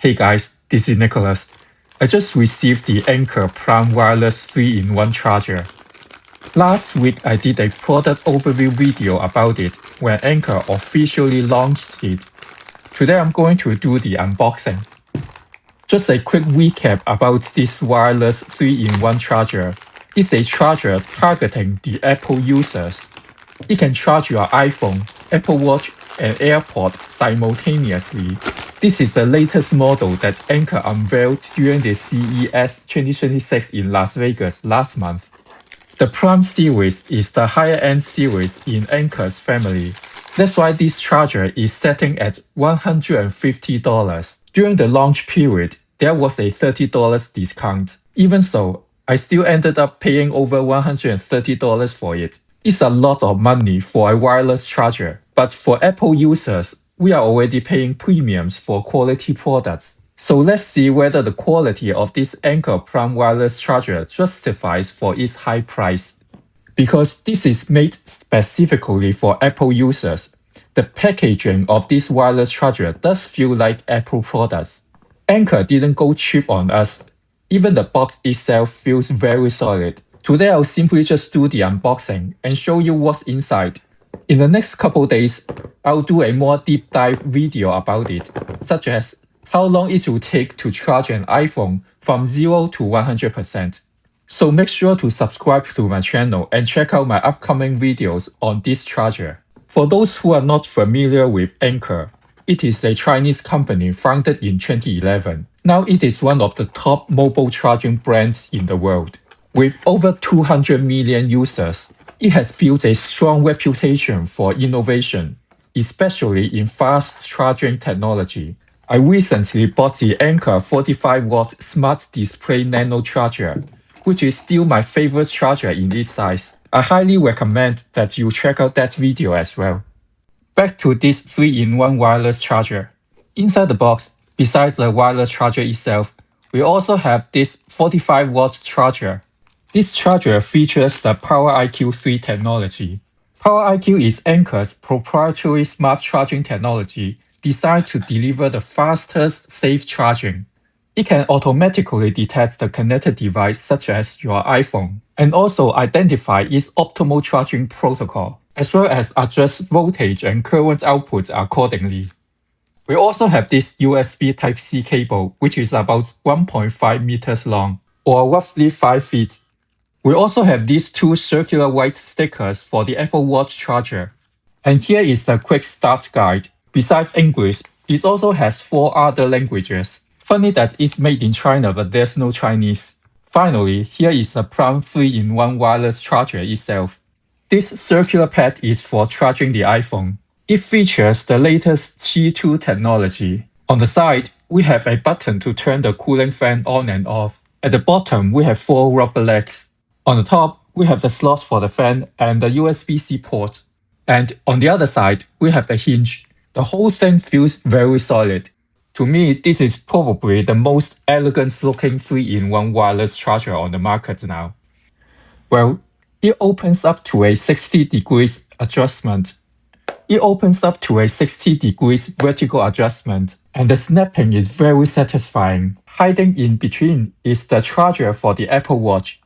Hey guys, this is Nicholas. I just received the Anker Prime Wireless 3-in-1 charger. Last week I did a product overview video about it when Anker officially launched it. Today I'm going to do the unboxing. Just a quick recap about this wireless 3-in-1 charger. It's a charger targeting the Apple users. It can charge your iPhone, Apple Watch, and AirPod simultaneously. This is the latest model that Anker unveiled during the CES 2026 in Las Vegas last month. The Prime series is the higher-end series in Anker's family. That's why this charger is setting at $150. During the launch period, there was a $30 discount. Even so, I still ended up paying over $130 for it. It's a lot of money for a wireless charger, but for Apple users, we are already paying premiums for quality products. So let's see whether the quality of this Anker Prime wireless charger justifies for its high price. Because this is made specifically for Apple users, the packaging of this wireless charger does feel like Apple products. Anker didn't go cheap on us. Even the box itself feels very solid. Today I'll simply just do the unboxing and show you what's inside. In the next couple days, I'll do a more deep dive video about it, such as how long it will take to charge an iPhone from 0 to 100%. So make sure to subscribe to my channel and check out my upcoming videos on this charger. For those who are not familiar with Anker, it is a Chinese company founded in 2011. Now it is one of the top mobile charging brands in the world. With over 200 million users, it has built a strong reputation for innovation, especially in fast charging technology. I recently bought the Anker 45-watt Smart Display Nano charger, which is still my favorite charger in this size. I highly recommend that you check out that video as well. Back to this 3-in-1 wireless charger. Inside the box, besides the wireless charger itself, we also have this 45-watt charger. This charger features the Power IQ 3 technology. Power IQ is Anker's proprietary smart charging technology designed to deliver the fastest, safe charging. It can automatically detect the connected device such as your iPhone, and also identify its optimal charging protocol, as well as adjust voltage and current output accordingly. We also have this USB Type-C cable, which is about 1.5 meters long, or roughly 5 feet. We also have these two circular white stickers for the Apple Watch charger. And here is the quick start guide. Besides English, it also has 4 other languages. Funny that it's made in China but there's no Chinese. Finally, here is the Prime 3-in-1 wireless charger itself. This circular pad is for charging the iPhone. It features the latest Qi2 technology. On the side, we have a button to turn the cooling fan on and off. At the bottom, we have 4 rubber legs. On the top, we have the slots for the fan and the USB-C port. And on the other side, we have the hinge. The whole thing feels very solid. To me, this is probably the most elegant looking 3-in-1 wireless charger on the market now. Well, it opens up to a 60 degrees adjustment. It opens up to a 60 degrees vertical adjustment, and the snapping is very satisfying. Hiding in between is the charger for the Apple Watch.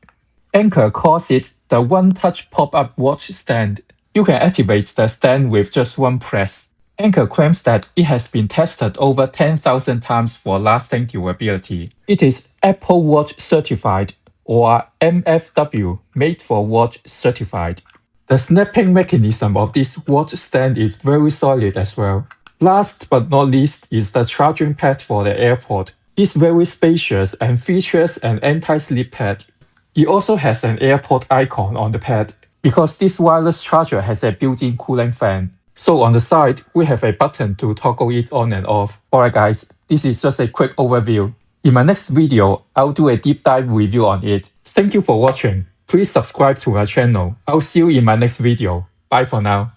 Anker calls it the one-touch pop-up watch stand. You can activate the stand with just one press. Anker claims that it has been tested over 10,000 times for lasting durability. It is Apple Watch certified, or MFW, made for watch certified. The snapping mechanism of this watch stand is very solid as well. Last but not least is the charging pad for the AirPod. It's very spacious and features an anti-slip pad. It also has an AirPod icon on the pad, because this wireless charger has a built-in cooling fan. So on the side, we have a button to toggle it on and off. Alright guys, this is just a quick overview. In my next video, I'll do a deep dive review on it. Thank you for watching. Please subscribe to my channel. I'll see you in my next video. Bye for now.